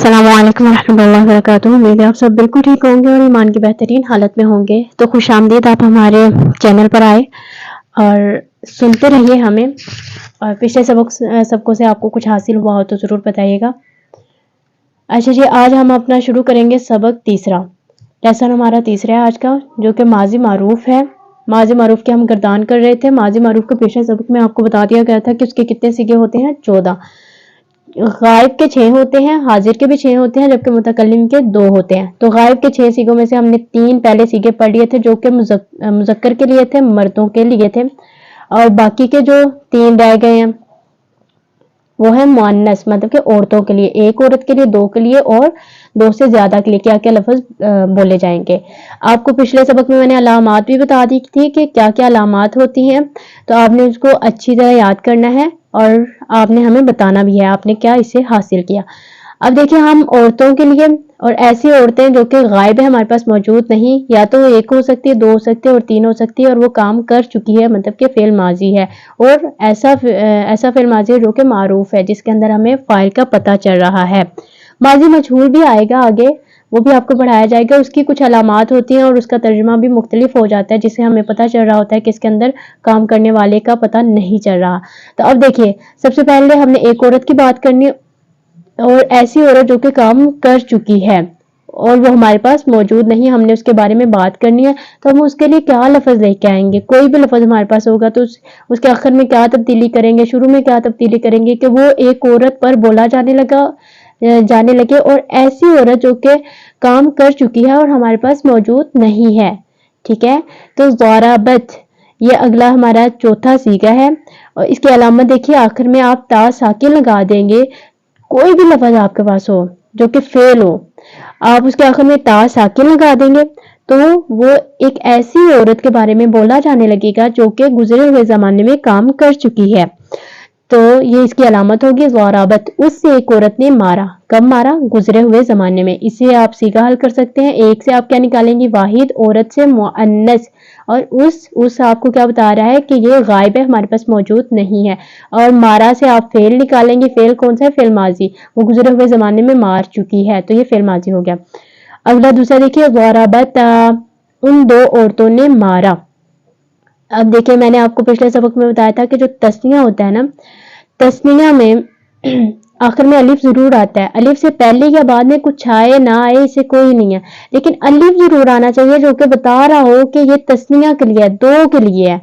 अस्सलाम वालेकुम रहमतुल्लाहि वबरकातुहू। उम्मीद है आप सब बिल्कुल ठीक होंगे और ईमान की बेहतरीन हालत में होंगे। तो खुश आमदीद आप हमारे चैनल पर आए और सुनते रहिए हमें, और पिछले सबकों से आपको कुछ हासिल हुआ हो तो ज़रूर बताइएगा। अच्छा जी, आज हम अपना शुरू करेंगे सबक तीसरा। लेसन हमारा तीसरा है आज का, जो कि माजी मारूफ है। माजी मारूफ के हम गर्दान कर रहे थे। माजी मारूफ के पिछले सबक में आपको बता दिया गया था कि उसके कितने सीगे होते हैं, 14। गायब के 6 होते हैं, हाजिर के भी 6 होते हैं, जबकि मुतकल्लिम के 2 होते हैं। तो गायब के 6 सीगों में से हमने 3 पहले सीगे पढ़ लिए थे, जो कि मुज़क्कर के लिए थे, मर्दों के लिए थे, और बाकी के जो 3 रह गए हैं वो है मुअन्नस, मतलब कि औरतों के लिए, एक औरत के लिए, 2 के लिए और 2 से ज्यादा के लिए क्या क्या लफ्ज बोले जाएंगे। आपको पिछले सबक में मैंने अलामात भी बता दी थी कि क्या क्या अलामात होती हैं, तो आपने उसको अच्छी तरह याद करना है और आपने हमें बताना भी है आपने क्या इसे हासिल किया। अब देखिए, हम औरतों के लिए, और ऐसी औरतें जो कि गायब है, हमारे पास मौजूद नहीं, या तो एक हो सकती है, 2 हो सकती है और 3 हो सकती है, और वो काम कर चुकी है, मतलब कि फेल माजी है, और ऐसा फेल माजी है जो कि मारूफ है, जिसके अंदर हमें फाइल का पता चल रहा है। माजी मजहूल भी आएगा आगे, वो भी आपको पढ़ाया जाएगा। उसकी कुछ अलामात होती हैं और उसका तर्जुमा भी मुख्तलिफ हो जाता है, जिससे हमें पता चल रहा होता है कि इसके अंदर काम करने वाले का पता नहीं चल रहा। तो अब देखिए, सबसे पहले हमने एक औरत की बात करनी, और ऐसी औरत जो कि काम कर चुकी है और वो हमारे पास मौजूद नहीं, हमने उसके बारे में बात करनी है। तो हम उसके लिए क्या लफ्ज लेके आएंगे, कोई भी लफ्ज हमारे पास होगा तो उसके आखिर में क्या तब्दीली करेंगे, शुरू में क्या तब्दीली करेंगे कि वो एक औरत पर बोला जाने लगे, और ऐसी औरत जो कि काम कर चुकी है और हमारे पास मौजूद नहीं है। ठीक है, तो ज़राबत, ये अगला हमारा चौथा सीगा है, और इसकी अलामत देखिए, आखिर में आप ता साकिन लगा देंगे। कोई भी लफ्ज आपके पास हो जो कि फेल हो, आप उसके आखिर में ता साकिन लगा देंगे, तो वो एक ऐसी औरत के बारे में बोला जाने लगेगा जो कि गुजरे हुए जमाने में काम कर चुकी है। तो ये इसकी अलामत होगी ज़राबत। उससे एक औरत ने मारा, कब मारा, गुजरे हुए जमाने में। इसे आप सीधा हल कर सकते हैं। एक से आप क्या निकालेंगे, वाहिद, औरत से मुअन्नस, और उस आपको क्या बता रहा है कि ये गायब है, हमारे पास मौजूद नहीं है। और मारा से आप फेल निकालेंगे। फेल कौन सा है, फेल माजी, वो गुजरे हुए जमाने में मार चुकी है, तो ये फेल माजी हो गया। अगला दूसरा देखिए, ज़राबत, उन 2 औरतों ने मारा। अब देखिए, मैंने आपको पिछले सबक में बताया था कि जो तस्निया होता है ना, तस्निया में आखिर में अलिफ जरूर आता है। अलिफ से पहले या बाद में कुछ आए ना आए इससे कोई नहीं है, लेकिन अलिफ जरूर आना चाहिए जो कि बता रहा हो कि ये तस्निया के लिए है, 2 के लिए है।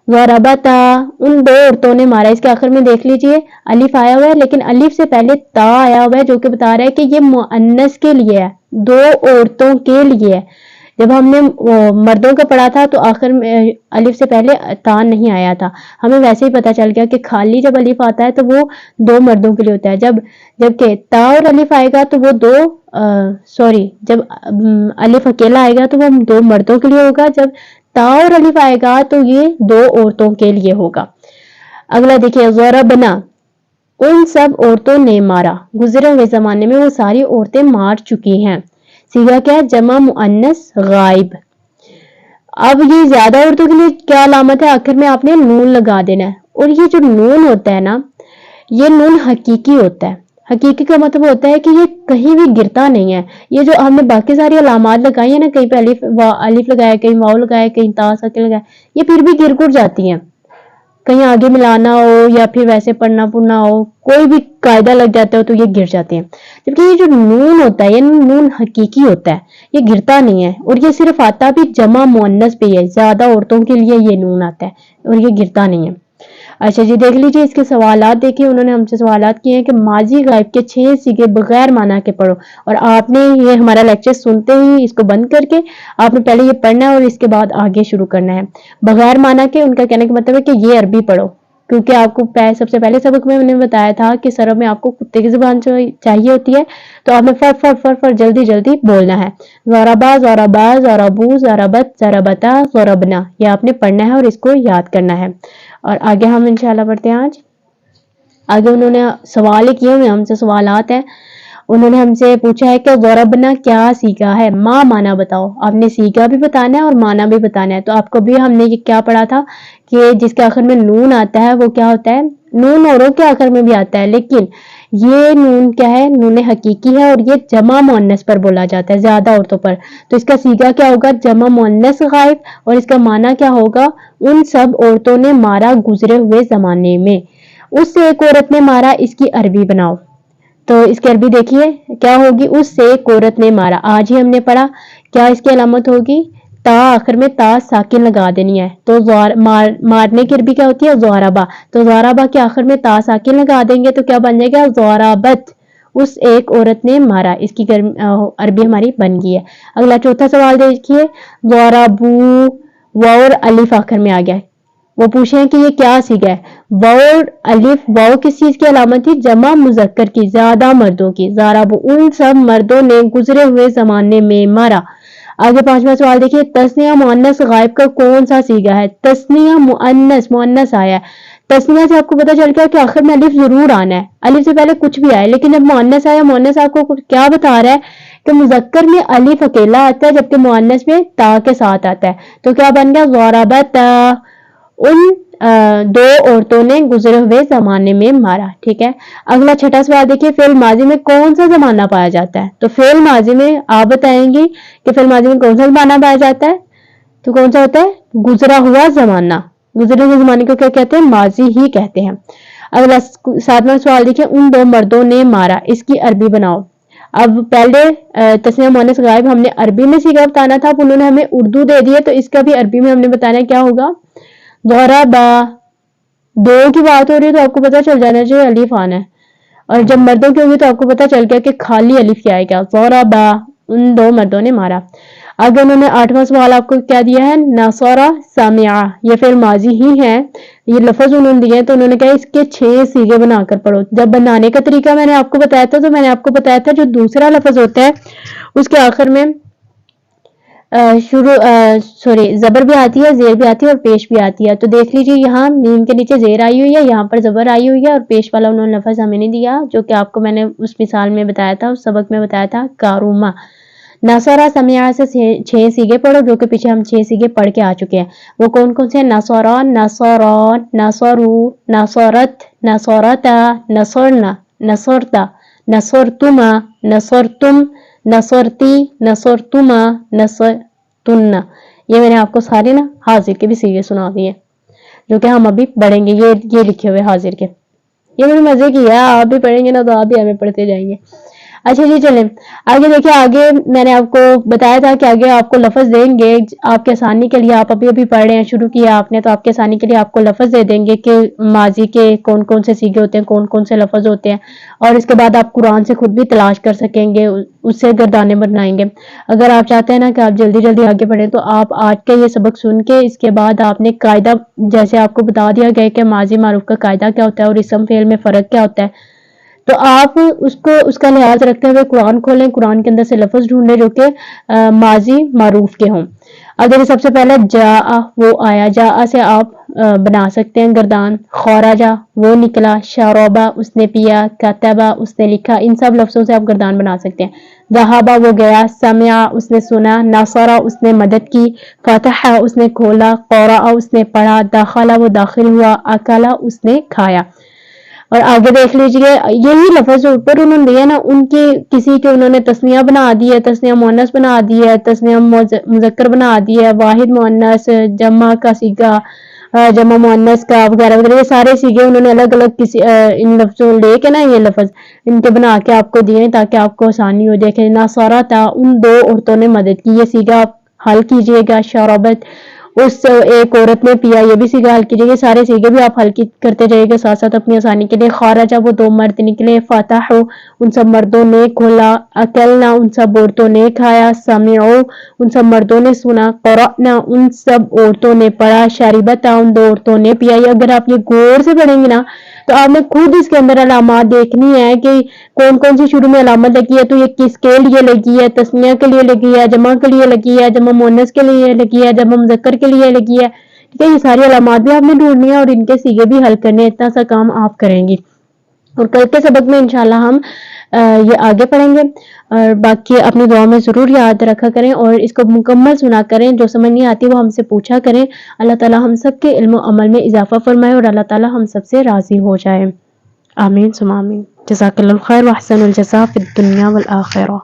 ज़राबता, उन 2 औरतों ने मारा, इसके आखिर में देख लीजिए अलिफ आया हुआ है, लेकिन अलिफ से पहले ता आया हुआ है जो कि बता रहा है कि ये मुअन्नस के लिए है, 2 औरतों के लिए है। जब हमने मर्दों का पढ़ा था तो आखिर में अलिफ से पहले ता नहीं आया था, हमें वैसे ही पता चल गया कि खाली जब अलिफ आता है तो वो 2 मर्दों के लिए होता है, जबकि ता और अलिफ आएगा तो वो जब अलिफ अकेला आएगा तो वो 2 मर्दों के लिए होगा, जब ता और अलिफ आएगा तो ये 2 औरतों के लिए होगा। अगला देखिए, ज़रबना, उन सब औरतों ने मारा, गुजरे हुए जमाने में वो सारी औरतें मार चुकी हैं। सीगा क्या है, जमा मुअन्नस गायब। अब ये ज्यादा औरतों के लिए क्या अलामत है, आखिर में आपने नून लगा देना है। और ये जो नून होता है ना, ये नून हकीकी होता है। हकीकी का मतलब होता है कि ये कहीं भी गिरता नहीं है। ये जो हमने बाकी सारी अलामात लगाई है ना, कहीं पे अलिफ लगाया, कहीं वाव लगाया, कहीं ता साकिन लगाया, ये फिर भी गिर गुर जाती हैं। कहीं आगे मिलाना हो या फिर वैसे पढ़ना पुढ़ना हो, कोई भी कायदा लग जाता हो तो ये गिर जाते हैं। जबकि ये जो नून होता है, ये नून हकीकी होता है, ये गिरता नहीं है, और ये सिर्फ आता भी जमा मुअन्नस पे है, ज्यादा औरतों के लिए ये नून आता है और ये गिरता नहीं है। अच्छा जी, देख लीजिए इसके सवालात देखिए, उन्होंने हमसे सवालात किए हैं कि माजी गायब के 6 सीगे बगैर माना के पढ़ो, और आपने ये हमारा लेक्चर सुनते ही इसको बंद करके आपने पहले ये पढ़ना है और इसके बाद आगे शुरू करना है। बगैर माना के, उनका कहने का मतलब है कि ये अरबी पढ़ो, क्योंकि आपको सबसे पहले सबक में मैंने बताया था कि सरब में आपको कुत्ते की जुबान चाहिए होती है, तो आपने फर जल्दी जल्दी बोलना है। ज़राबा, ज़राबा, ज़राबू, ज़राबत, ज़राबता, ज़रबना, ये आपने पढ़ना है और इसको याद करना है। और आगे हम इंशाल्लाह पढ़ते हैं। आज आगे उन्होंने सवाल ही किए हुए हमसे, सवालात हैं। उन्होंने हमसे पूछा है कि ज़रबना क्या सीखा है, माँ माना बताओ। आपने सीखा भी बताना है और माना भी बताना है। तो आपको भी हमने ये क्या पढ़ा था कि जिसके आखिर में नून आता है वो क्या होता है, नून औरों के आखिर में भी आता है, लेकिन یہ نون کیا ہے؟ نون حقیقی ہے اور یہ جمع مؤنث پر بولا جاتا ہے، زیادہ عورتوں پر، تو اس کا صیغہ کیا ہوگا؟ جمع مؤنث غائب، اور اس کا معنی کیا ہوگا؟ ان سب عورتوں نے مارا گزرے ہوئے زمانے میں، اس سے ایک عورت نے مارا، اس کی عربی بناؤ، تو اس کی عربی دیکھیے کیا ہوگی؟ اس سے ایک عورت نے مارا، آج ہی ہم نے پڑھا، کیا اس کی علامت ہوگی؟ تا، آخر میں تا ساکن لگا دینی ہے، تو مارنے کی عربی کیا ہوتی ہے؟ ضاربہ، تو ضاربہ کے آخر میں تا ساکن لگا دیں گے تو کیا بن جائے گا؟ ضاربت، اس ایک عورت نے مارا، اس کی عربی ہماری بن گئی ہے۔ اگلا چوتھا سوال دیکھیے، ضربو، واو اور الف آخر میں آ گیا ہے، وہ پوچھیں کہ یہ کیا صیغہ ہے؟ واو اور الف، واو کس چیز کی علامت تھی؟ جمع مذکر کی، زیادہ مردوں کی، ضربوا ان سب مردوں نے گزرے ہوئے زمانے میں مارا۔ آگے پانچواں سوال دیکھیے، تثنیہ مؤنث غائب کا کون سا صیغہ ہے؟ تثنیہ مؤنث آیا ہے، تثنیہ سے آپ کو پتا چل گیا کہ آخر میں الف ضرور آنا ہے، الف سے پہلے کچھ بھی آئے، لیکن جب مؤنث آیا، مؤنث آپ کو کیا بتا رہا ہے کہ مذکر میں الف اکیلا آتا ہے جبکہ مؤنث میں تا کے ساتھ آتا ہے، تو کیا بن گیا؟ ضربت، ان دو عورتوں نے گزرے ہوئے زمانے میں مارا، ٹھیک ہے۔ اگلا چھٹا سوال دیکھیے، فعل ماضی میں کون سا زمانہ پایا جاتا ہے؟ تو فعل ماضی میں آپ بتائیں گی کہ فعل ماضی میں کون سا زمانہ پایا جاتا ہے؟ تو کون سا ہوتا ہے؟ گزرا ہوا زمانہ، گزرے ہوئے زمانے کو کیا کہتے ہیں؟ ماضی ہی کہتے ہیں۔ اگلا ساتواں سوال دیکھیے، ان دو مردوں نے مارا، اس کی عربی بناؤ۔ اب پہلے تثنیہ مؤنث غائب ہم نے عربی میں صیغہ بتانا تھا، اب انہوں نے ہمیں اردو دے دی ہے، تو اس کا بھی عربی میں ہم نے بتانا ہے، کیا ہوگا؟ ضربا، دو کی بات ہو رہی ہے تو آپ کو پتا چل جانا چاہیے الف آنا ہے، اور جب مردوں کی ہوگی تو آپ کو پتا چل گیا کہ خالی الف کیا ہے، کیا؟ ضربا، ان دو مردوں نے مارا۔ آگے انہوں نے آٹھواں سوال آپ کو کیا دیا ہے؟ نصر سمع، یہ فعل ماضی ہی ہے، یہ لفظ انہوں نے دیے تو انہوں نے کہا اس کے 6 صیغے بنا کر پڑھو۔ جب بنانے کا طریقہ میں نے آپ کو بتایا تھا تو میں نے آپ کو بتایا تھا جو دوسرا لفظ ہوتا ہے اس کے آخر میں زبر بھی آتی ہے، زیر بھی آتی ہے اور پیش بھی آتی ہے، تو دیکھ لیجیے یہاں میم کے نیچے زیر آئی ہوئی ہے، یہاں پر زبر آئی ہوئی ہے، اور پیش والا انہوں نے لفظ ہمیں نہیں دیا جو کہ آپ کو میں نے اس مثال میں بتایا تھا، اس سبق میں بتایا تھا، کاروما۔ نصرہ سمع سے 6 صیغے پڑھو جو کہ پیچھے ہم 6 صیغے پڑھ کے آ چکے ہیں، وہ کون کون سے ہیں؟ نصرہ، نصران، نصرو، نصرت، نصرتا، نصرنا، نصرتا، نصرتما، نصرتم، نصرتی، نصرتما، نصرتن، یہ میں نے آپ کو سارے نا حاضر کے بھی صیغے سنا دیے جو کہ ہم ابھی پڑھیں گے، یہ لکھے ہوئے حاضر کے، یہ بڑے مزے کی ہے، آپ بھی پڑھیں گے نا تو آپ بھی ہمیں پڑھتے جائیں گے۔ اچھا جی چلیں آگے دیکھیے، آگے میں نے آپ کو بتایا تھا کہ آگے آپ کو لفظ دیں گے آپ کے آسانی کے لیے، آپ ابھی پڑھ رہے ہیں، شروع کیا آپ نے، تو آپ کے آسانی کے لیے آپ کو لفظ دے دیں گے کہ ماضی کے کون کون سے صیغے ہوتے ہیں، کون کون سے لفظ ہوتے ہیں، اور اس کے بعد آپ قرآن سے خود بھی تلاش کر سکیں گے، اس سے گردانے بنائیں گے۔ اگر آپ چاہتے ہیں نا کہ آپ جلدی جلدی آگے بڑھیں تو آپ آج کے یہ سبق سن کے اس کے بعد آپ نے قاعدہ جیسے آپ کو بتا دیا گیا کہ ماضی معروف کا قاعدہ کیا ہوتا ہے اور اسم فعل میں فرق کیا ہوتا ہے، تو آپ اس کا لحاظ رکھتے ہوئے قرآن کھولیں، قرآن کے اندر سے لفظ ڈھونڈیں جو کہ ماضی معروف کے ہوں۔ اب دیکھیں سب سے پہلے جاء، وہ آیا، جاء سے آپ بنا سکتے ہیں گردان، خرجا وہ نکلا، شربا اس نے پیا، کتبا اس نے لکھا، ان سب لفظوں سے آپ گردان بنا سکتے ہیں۔ ذهب وہ گیا، سمع اس نے سنا، نصر اس نے مدد کی، فتح اس نے کھولا، قرأ اس نے پڑھا، دخل وہ داخل ہوا، اکل اس نے کھایا۔ اور آگے دیکھ لیجئے یہی لفظ اوپر انہوں نے دیا نا، ان کی کسی کے انہوں نے تثنیہ بنا دی ہے، تثنیہ مؤنث بنا دی ہے، تثنیہ مذکر بنا دی ہے، واحد مؤنث، جمع کا صیغہ، جمع مؤنث کا وغیرہ وغیرہ، یہ سارے صیغے انہوں نے الگ الگ کسی ان لفظوں لے کے نا یہ لفظ ان کے بنا کے آپ کو دیے تاکہ آپ کو آسانی ہو۔ دیکھیں نصرتا ان دو عورتوں نے مدد کی، یہ صیغہ آپ حل کیجئے گا، شربت اس ایک عورت نے پیا، یہ بھی صیغہ حل کیجئے گا، سارے صیغے بھی آپ حل کرتے جائیے گا ساتھ ساتھ اپنی آسانی کے لیے۔ خرجا وہ دو مرد نکلے، فتح ان سب مردوں نے کھولا، اکلنا ان سب عورتوں نے کھایا، سمعوا ان سب مردوں نے سنا، قرأنا ان سب عورتوں نے پڑھا، شربتا ان دو عورتوں نے پیا۔ اگر آپ یہ غور سے پڑھیں گے نا تو آپ نے خود اس کے اندر علامات دیکھنی ہے کہ کون کون سی شروع میں علامت لگی ہے، تو یہ کس کے لیے لگی ہے، تثنیہ کے لیے لگی ہے، جمع کے لیے لگی ہے، جمع مؤنث کے لیے لگی ہے، جمع مذکر کے لیے لگی ہے، ٹھیک ہے۔ یہ ساری علامات بھی آپ نے ڈھونڈنی ہے اور ان کے صیغے بھی حل کرنے، اتنا سا کام آپ کریں گی، اور کل کے سبق میں انشاءاللہ ہم یہ آگے پڑھیں گے، اور باقی اپنی دعا میں ضرور یاد رکھا کریں اور اس کو مکمل سنا کریں، جو سمجھ نہیں آتی وہ ہم سے پوچھا کریں۔ اللہ تعالی ہم سب کے علم و عمل میں اضافہ فرمائے اور اللہ تعالی ہم سب سے راضی ہو جائے، آمین ثم آمین۔ جزاک اللہ الخیر و احسن الجزا فی الدنیا والآخرہ.